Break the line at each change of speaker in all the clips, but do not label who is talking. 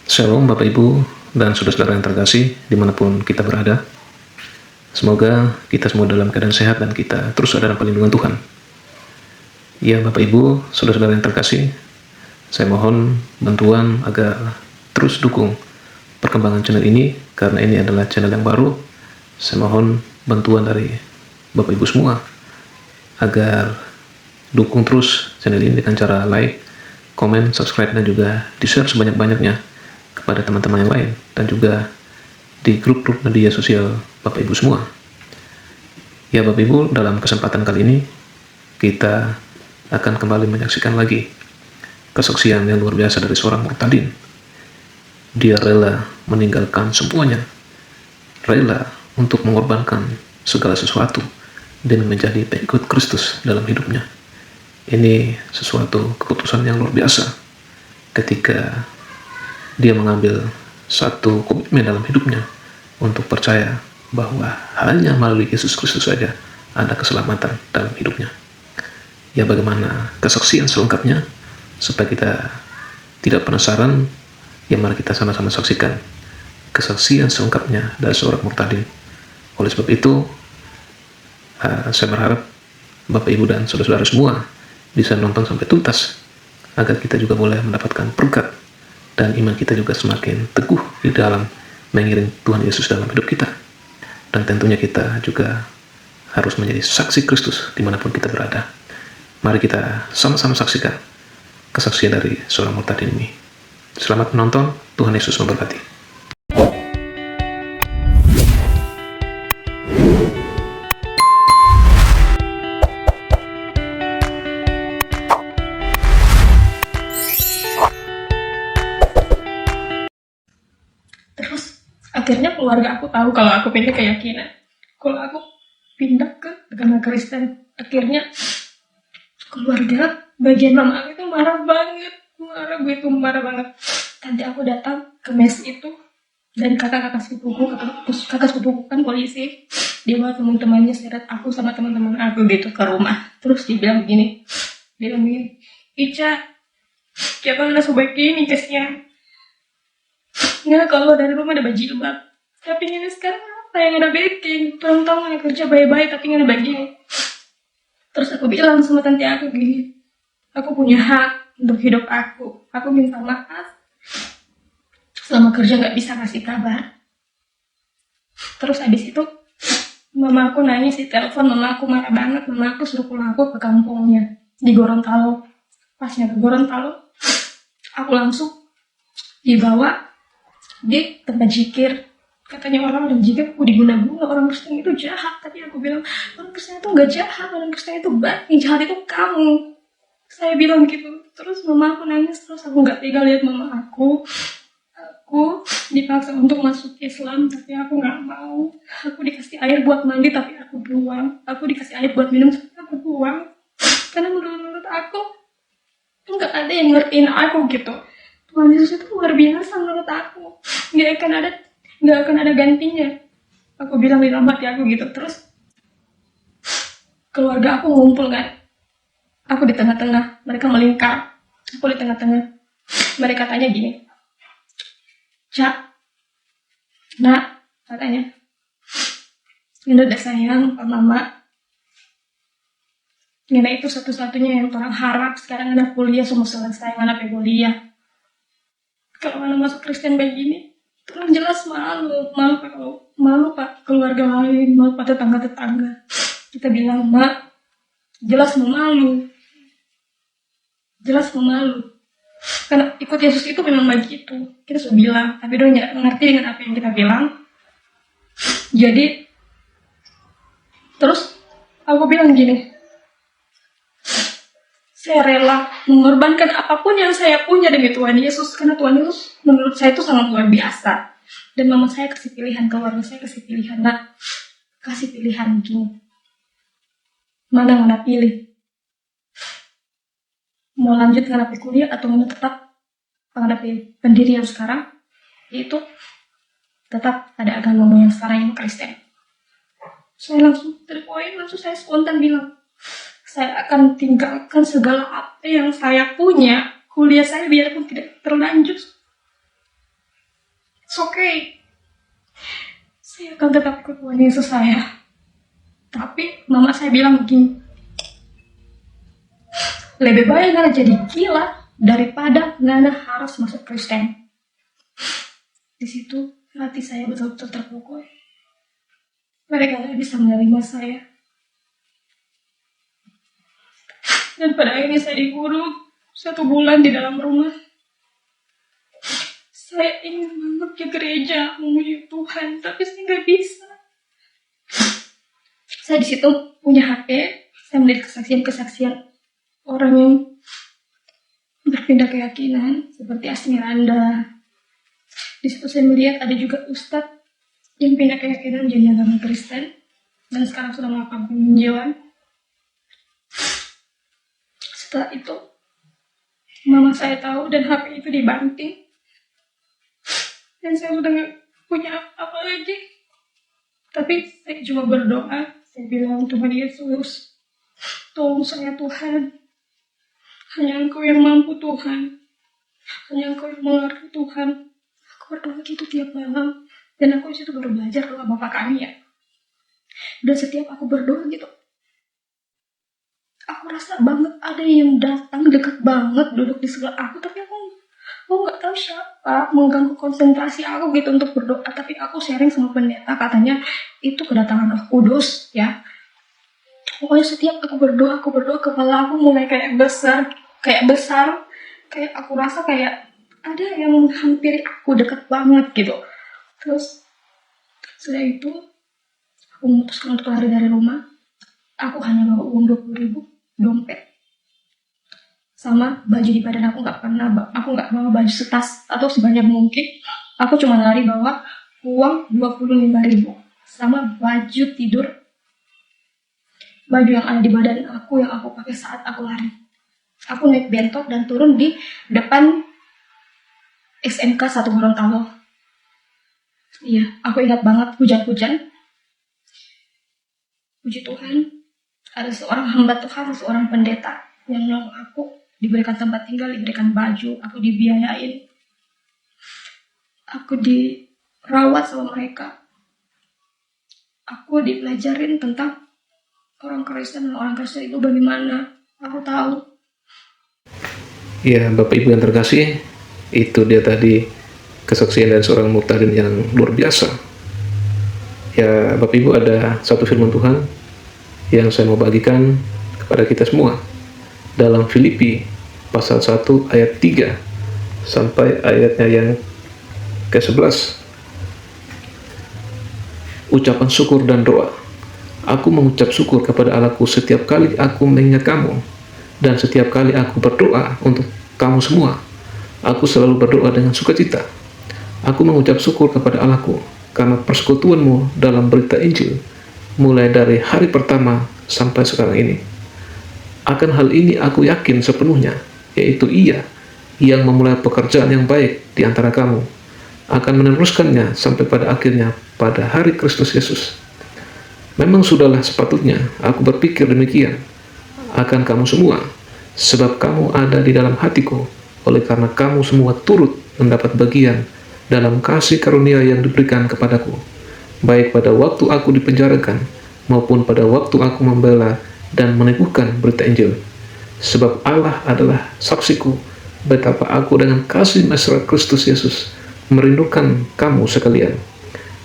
Shalom Bapak Ibu dan saudara-saudara yang terkasih dimanapun kita berada. Semoga kita semua dalam keadaan sehat dan kita terus ada dalam perlindungan Tuhan. Ya Bapak Ibu, saudara-saudara yang terkasih, saya mohon bantuan agar terus dukung perkembangan channel ini, karena ini adalah channel yang baru. Saya mohon bantuan dari Bapak Ibu semua agar dukung terus channel ini dengan cara like, komen, subscribe, dan juga di-share sebanyak-banyaknya kepada teman-teman yang lain, dan juga di grup-grup media sosial Bapak Ibu semua. Ya Bapak Ibu, dalam kesempatan kali ini kita akan kembali menyaksikan lagi kesaksian yang luar biasa dari seorang Murtadin. Dia rela meninggalkan semuanya, rela untuk mengorbankan segala sesuatu dan menjadi pengikut Kristus dalam hidupnya. Ini sesuatu keputusan yang luar biasa ketika dia mengambil satu komitmen dalam hidupnya untuk percaya bahwa hanya melalui Yesus Kristus saja ada keselamatan dalam hidupnya. Ya, bagaimana kesaksian selengkapnya? Supaya kita tidak penasaran, ya mari kita sama-sama saksikan kesaksian selengkapnya dari seorang Murtadin. Oleh sebab itu, saya berharap Bapak Ibu dan saudara-saudara semua bisa nonton sampai tuntas, agar kita juga boleh mendapatkan berkat dan iman kita juga semakin teguh di dalam mengiring Tuhan Yesus dalam hidup kita. Dan tentunya kita juga harus menjadi saksi Kristus dimanapun kita berada. Mari kita sama-sama saksikan kesaksian dari seorang Murtadin ini. Selamat menonton, Tuhan Yesus memberkati.
Terus akhirnya keluarga aku tahu kalau aku pindah keyakinan, kalau aku pindah ke agama Kristen. Akhirnya keluarga bagian mama aku itu marah banget, marah banget. Tadi aku datang ke mes itu dan kakak sepupuku kan polisi, dia bawa teman-temannya seret aku sama teman-teman aku gitu ke rumah. Terus dia bilang begini, Ica, siapa yang sobek ini kasihan. Nggak, kalau dari rumah ada berjilbab. Tapi ini sekarang apa yang ada baking? Perempuan yang kerja baik-baik tapi nggak ada bagian. Terus aku bilang sama tante aku gini, aku punya hak untuk hidup aku. Aku minta maaf selama kerja nggak bisa kasih kabar. Terus habis itu mama aku nangis di telepon, mama aku marah banget. Mama aku suruh pulang aku ke kampungnya di Gorontalo. Pas nyampe Gorontalo, aku langsung dibawa di tempat zikir. Katanya orang zikir aku diguna-guna, orang Kristen itu jahat. Tapi aku bilang, orang Kristen itu gak jahat, orang Kristen itu baik, yang jahat itu kamu. Saya bilang gitu. Terus mama aku nangis, terus aku gak tega lihat mama aku dipaksa untuk masuk Islam, tapi aku gak mau. Aku dikasih air buat mandi, tapi aku buang. Aku dikasih air buat minum, tapi aku buang. Karena menurut aku gak ada yang ngertiin aku gitu. Tuhan Yesus itu luar biasa menurut aku, nggak akan ada gantinya. Aku bilang di dalam hati aku gitu. Terus keluarga aku ngumpul kan, aku di tengah-tengah, mereka melingkar, aku di tengah-tengah. Mereka tanya gini, Cak, nak, katanya, ini udah sayang Pak Mama. Nina itu satu-satunya yang orang harap sekarang anak kuliah semua selesai, anak kuliah. Kalau anak masuk Kristen begini, terus jelas malu pak keluarga lain, malu pak tetangga. Kita bilang, Mak, jelas mau malu, karena ikut Yesus itu memang begitu. Kita sudah bilang, tapi dia nggak ngerti dengan apa yang kita bilang. Jadi terus aku bilang gini, saya rela mengorbankan apapun yang saya punya demi Tuhan Yesus, karena Tuhan Yesus menurut saya itu sangat luar biasa. Dan mama saya kasih pilihan, keluarga saya kasih pilihan, nak, kasih pilihan gini, mana pilih, mau lanjut menghadapi kuliah atau mau tetap menghadapi pendirian sekarang, yaitu tetap ada agama yang sekarang yang Kristen. Saya langsung terpoin, saya spontan bilang, saya akan tinggalkan segala apa yang saya punya, kuliah saya biarpun tidak terlanjut. It's okay. Saya akan tetap ikut Tuhan Yesus saya. Tapi mama saya bilang begini, lebih baik Nana jadi gila daripada Nana harus masuk Kristen. Di situ hati saya betul-betul terpukul. Mereka tidak bisa menerima saya. Dan pada akhirnya saya dikurung 1 bulan di dalam rumah. Saya ingin banget ke gereja memuji Tuhan, tapi saya nggak bisa. Saya di situ punya HP, saya melihat kesaksian-kesaksian orang yang berpindah keyakinan seperti Asmiranda. Di situ saya melihat ada juga ustadz yang pindah keyakinan jadi agama Kristen dan sekarang sudah melakukan peninjauan. Setelah itu mama saya tahu dan HP itu dibanting dan saya sudah nggak punya apa lagi. Tapi saya cuma berdoa, saya bilang, Tuhan Yesus, tolong saya Tuhan, hanya Engkau yang mampu Tuhan, hanya Engkau yang mengerti Tuhan. Aku berdoa gitu tiap malam. Dan aku disitu baru belajar doa Bapak kami ya. Dan setiap aku berdoa gitu, aku rasa banget ada yang datang dekat banget duduk di sebelah aku. Tapi aku nggak tahu siapa mengganggu konsentrasi aku gitu untuk berdoa. Tapi aku sharing sama pendeta, katanya itu kedatangan Roh Kudus ya. Pokoknya setiap aku berdoa kepala aku mulai kayak besar. Kayak aku rasa kayak ada yang menghampiri aku dekat banget gitu. Terus setelah itu aku memutuskan untuk lari dari rumah. Aku hanya bawa uang 20.000, dompet, sama baju di badan. Aku nggak bawa baju setas atau sebanyak mungkin. Aku cuma lari bawa uang 25.000 sama baju tidur, baju yang ada di badan aku yang aku pakai saat aku lari. Aku naik bentor dan turun di depan SMK 1 Gorontalo. Iya, aku ingat banget hujan-hujan. Puji Tuhan, ada seorang hamba Tuhan, seorang pendeta yang nolong aku, diberikan tempat tinggal, diberikan baju, aku dibiayain. Aku dirawat sama mereka. Aku dipelajarin tentang orang Kristen dan orang Kristen itu bagaimana. Aku tahu.
Ya, Bapak Ibu yang terkasih, itu dia tadi kesaksian dari seorang muhtadin yang luar biasa. Ya, Bapak Ibu, ada satu firman Tuhan yang saya mau bagikan kepada kita semua dalam Filipi pasal 1 ayat 3 sampai ayatnya yang ke-11. Ucapan syukur dan doa. Aku mengucap syukur kepada Allahku setiap kali aku mengingat kamu, dan setiap kali aku berdoa untuk kamu semua. Aku selalu berdoa dengan sukacita. Aku mengucap syukur kepada Allahku karena persekutuanmu dalam berita Injil, mulai dari hari pertama sampai sekarang ini. Akan hal ini aku yakin sepenuhnya, yaitu Ia yang memulai pekerjaan yang baik di antara kamu, akan meneruskannya sampai pada akhirnya pada hari Kristus Yesus. Memang sudahlah sepatutnya aku berpikir demikian akan kamu semua, sebab kamu ada di dalam hatiku, oleh karena kamu semua turut mendapat bagian dalam kasih karunia yang diberikan kepadaku, baik pada waktu aku dipenjarakan, maupun pada waktu aku membela dan meneguhkan berita Injil. Sebab Allah adalah saksiku, betapa aku dengan kasih mesra Kristus Yesus merindukan kamu sekalian.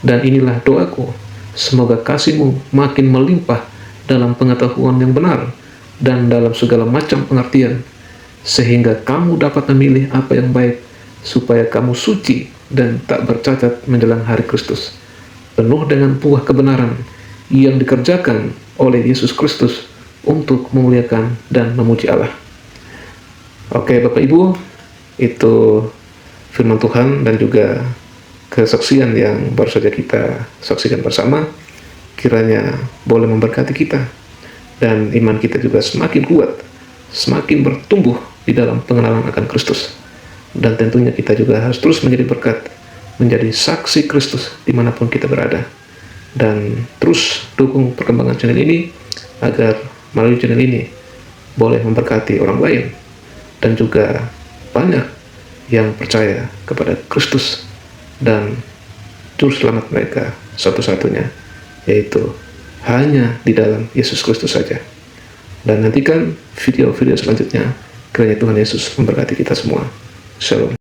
Dan inilah doaku, semoga kasihmu makin melimpah dalam pengetahuan yang benar dan dalam segala macam pengertian, sehingga kamu dapat memilih apa yang baik, supaya kamu suci dan tak bercacat menjelang hari Kristus, penuh dengan buah kebenaran yang dikerjakan oleh Yesus Kristus untuk memuliakan dan memuji Allah. Oke, Bapak Ibu, itu firman Tuhan dan juga kesaksian yang baru saja kita saksikan bersama. Kiranya boleh memberkati kita, dan iman kita juga semakin kuat, semakin bertumbuh di dalam pengenalan akan Kristus. Dan tentunya kita juga harus terus menjadi berkat, menjadi saksi Kristus dimanapun kita berada. Dan terus dukung perkembangan channel ini, agar melalui channel ini boleh memberkati orang lain, dan juga banyak yang percaya kepada Kristus dan juru selamat mereka satu-satunya, yaitu hanya di dalam Yesus Kristus saja. Dan nantikan video-video selanjutnya. Kiranya Tuhan Yesus memberkati kita semua. Shalom.